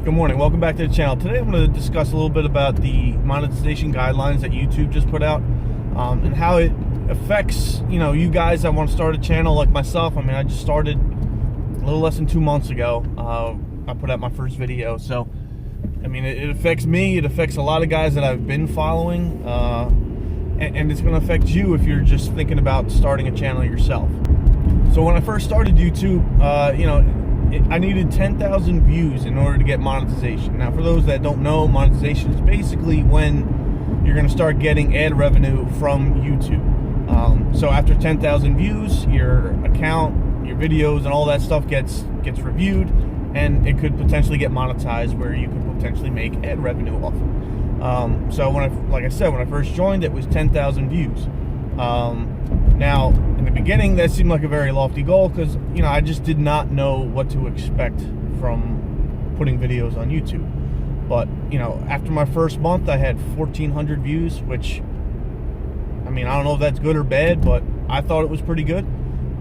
Good morning. Welcome back to the channel. Today I'm going to discuss a little bit about the monetization guidelines that YouTube just put out and how it affects, you guys that want to start a channel like myself. I mean, I just started a little less than 2 months ago. I put out my first video. So, I mean, it affects me. It affects a lot of guys that I've been following. And it's going to affect you if you're just thinking about starting a channel yourself. So when I first started YouTube, I needed 10,000 views in order to get monetization. Now, for those that don't know, monetization is basically when you're going to start getting ad revenue from YouTube. So after 10,000 views, your account, your videos, and all that stuff gets reviewed, and it could potentially get monetized where you could potentially make ad revenue off it. So like I said, when I first joined, it was 10,000 views. Now, in the beginning, that seemed like a very lofty goal because, I just did not know what to expect from putting videos on YouTube. But, after my first month, I had 1,400 views, which, I mean, I don't know if that's good or bad, but I thought it was pretty good.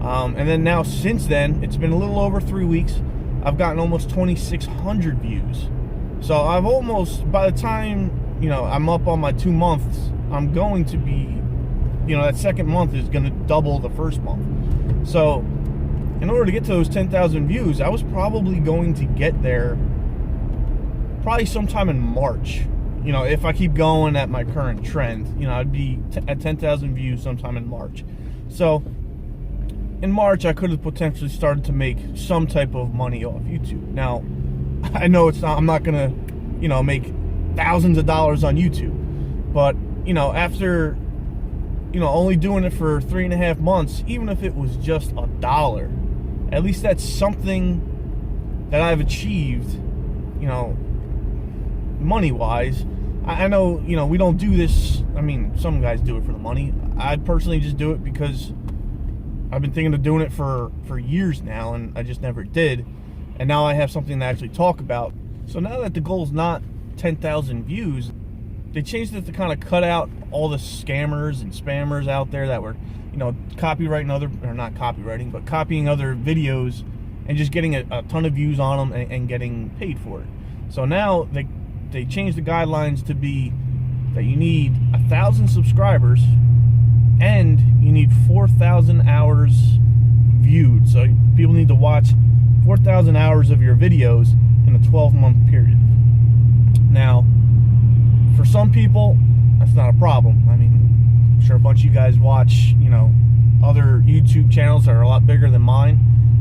And then now, since then, it's been a little over 3 weeks, I've gotten almost 2,600 views. So I've almost, by the time, I'm up on my 2 months, I'm going to be, that second month is going to double the first month. So in order to get to those 10,000 views, I was probably going to get there probably sometime in March. If I keep going at my current trend, I'd be at 10,000 views sometime in March. So in March, I could have potentially started to make some type of money off YouTube. Now, I know I'm not going to, make thousands of dollars on YouTube, but, after only doing it for 3.5 months, even if it was just $1, at least that's something that I've achieved, money-wise. I know, we don't do this. I mean, some guys do it for the money. I personally just do it because I've been thinking of doing it for years now, and I just never did. And now I have something to actually talk about. So now that the goal is not 10,000 views, they changed it to kind of cut out all the scammers and spammers out there that were, copying other videos and just getting a ton of views on them and getting paid for it. So now they changed the guidelines to be that you need 1,000 subscribers and you need 4,000 hours viewed. So people need to watch 4,000 hours of your videos in a 12-month period. Now, for some people, that's not a problem. I mean, I'm sure a bunch of you guys watch, other YouTube channels that are a lot bigger than mine,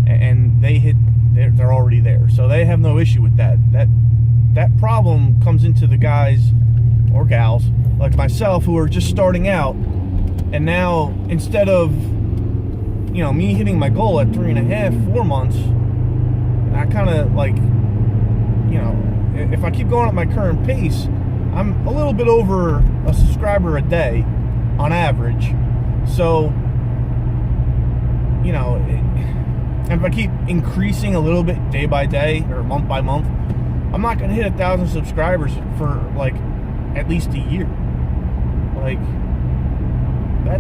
and they're already there. So they have no issue with that. That problem comes into the guys or gals like myself who are just starting out, and now instead of, me hitting my goal at 3.5, 4 months, I kind of like, if I keep going at my current pace, I'm a little bit over a subscriber a day on average. So, and if I keep increasing a little bit day by day or month by month, I'm not going to hit 1,000 subscribers for like at least a year. Like,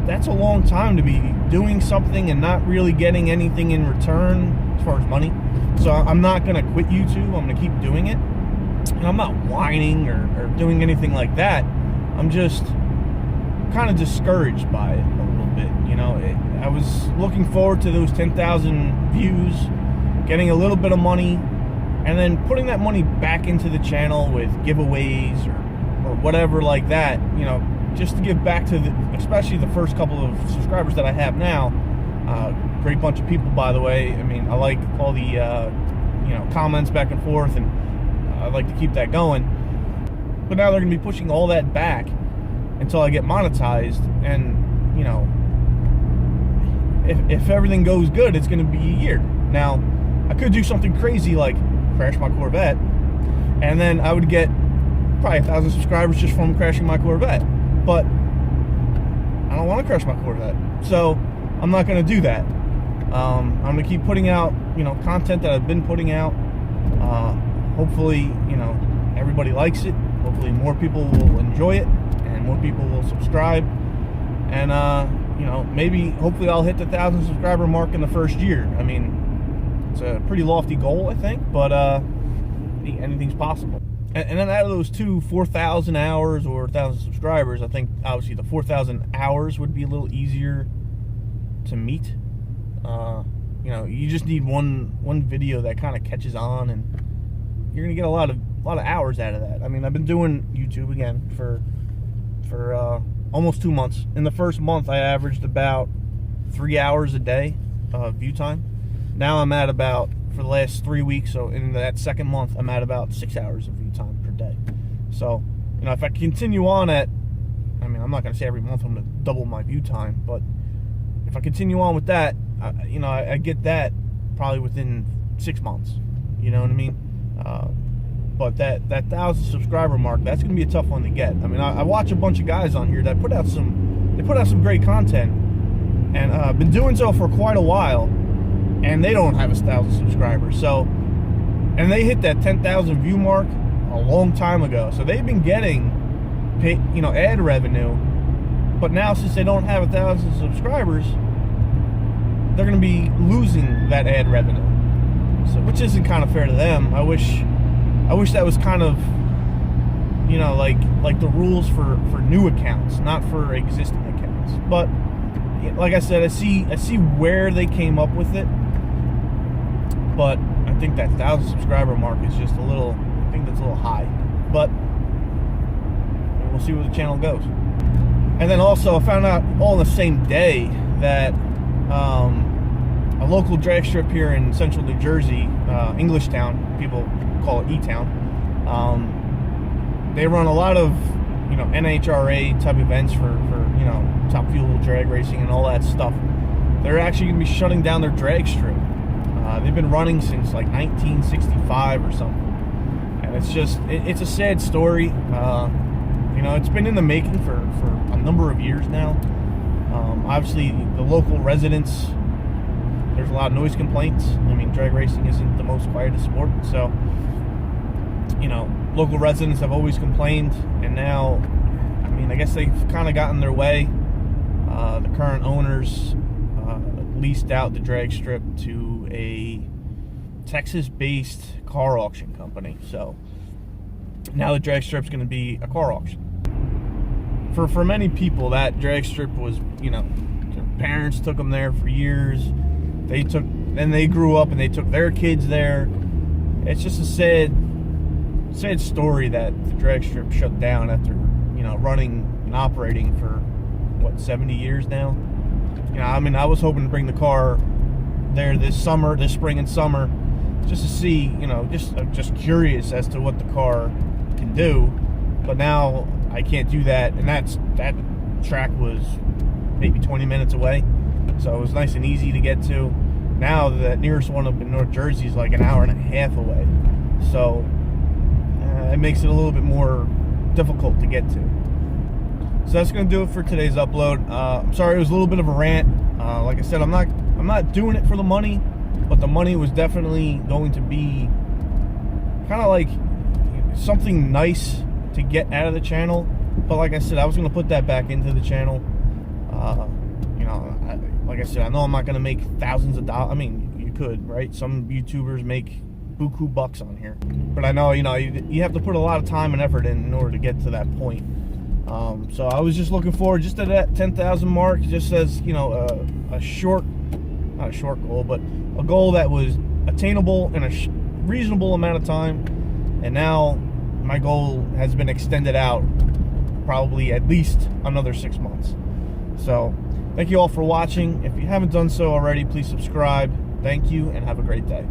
that's a long time to be doing something and not really getting anything in return as far as money. So I'm not going to quit YouTube. I'm going to keep doing it. And I'm not whining or doing anything like that. I'm just kind of discouraged by it a little bit. I was looking forward to those 10,000 views, getting a little bit of money, and then putting that money back into the channel with giveaways or whatever like that, just to give back to especially the first couple of subscribers that I have now. Great bunch of people, by the way. I mean, I like all the, comments back and forth, and I'd like to keep that going. But now they're going to be pushing all that back until I get monetized. And, if everything goes good, it's going to be a year. Now, I could do something crazy like crash my Corvette, and then I would get probably 1,000 subscribers just from crashing my Corvette. But I don't want to crash my Corvette, so I'm not going to do that. I'm going to keep putting out, content that I've been putting out. Hopefully, everybody likes it. Hopefully more people will enjoy it and more people will subscribe. And, hopefully I'll hit the 1,000 subscriber mark in the first year. I mean, it's a pretty lofty goal, I think, but, anything's possible. And then out of those 4,000 hours or 1,000 subscribers, I think obviously the 4,000 hours would be a little easier to meet. You know, you just need one video that kind of catches on, and you're gonna get a lot of hours out of that. I mean, I've been doing YouTube again for almost 2 months. In the first month, I averaged about 3 hours a day view time. Now I'm at about, for the last 3 weeks, so in that second month, I'm at about 6 hours of view time per day. So, you know, if I continue on at, I mean, I'm not going to say every month I'm going to double my view time, but if I continue on with that, you know, I get that probably within 6 months. You know what I mean? But that 1,000 subscriber mark, that's going to be a tough one to get. I mean, I watch a bunch of guys on here that put out some great content, and I've been doing so for quite a while, and they don't have 1,000 subscribers. So, and they hit that 10,000 view mark a long time ago. So they've been getting, you know, ad revenue. But now, since they don't have 1,000 subscribers, they're going to be losing that ad revenue. So, which isn't kind of fair to them. I wish that was kind of, you know, like the rules for new accounts, not for existing accounts. But like I said, I see where they came up with it. But I think that 1,000 subscriber mark is just a little, I think that's a little high. But we'll see where the channel goes. And then also, I found out all the same day that a local drag strip here in central New Jersey, Englishtown, people call it E-Town, they run a lot of, you know, NHRA type events for you know, Top Fuel drag racing and all that stuff. They're actually going to be shutting down their drag strip. They've been running since like 1965 or something, and it's just it's a sad story. You know, it's been in the making for a number of years now. Obviously, the local residents, there's a lot of noise complaints. I mean, drag racing isn't the most quietest sport, so, you know, local residents have always complained, and now, I mean, I guess they've kind of gotten their way. The current owners leased out the drag strip to a Texas-based car auction company, so now the drag strip's going to be a car auction. For many people, that drag strip was, you know, their parents took them there for years. Then they grew up and they took their kids there. It's just a sad story that the drag strip shut down after, you know, running and operating for what, 70 years now. You know, I mean, I was hoping to bring the car there this spring and summer, just to see, you know, just curious as to what the car can do. But now I can't do that, and that track was maybe 20 minutes away, so it was nice and easy to get to. Now that nearest one up in North Jersey is like an hour and a half away, so it makes it a little bit more difficult to get to. So that's going to do it for today's upload. I'm sorry it was a little bit of a rant. Like I said, I'm not doing it for the money, but the money was definitely going to be kind of like something nice to get out of the channel. But like I said, I was going to put that back into the channel. You know, like I said, I know I'm not going to make thousands of dollars. I mean, you could, right? Some YouTubers make buku bucks on here, but I know, you know, you have to put a lot of time and effort in order to get to that point. So I was just looking forward just to that 10,000 mark, just as, you know, not a short goal, but a goal that was attainable in a reasonable amount of time. And now my goal has been extended out probably at least another 6 months. So thank you all for watching. If you haven't done so already, please subscribe. Thank you, and have a great day.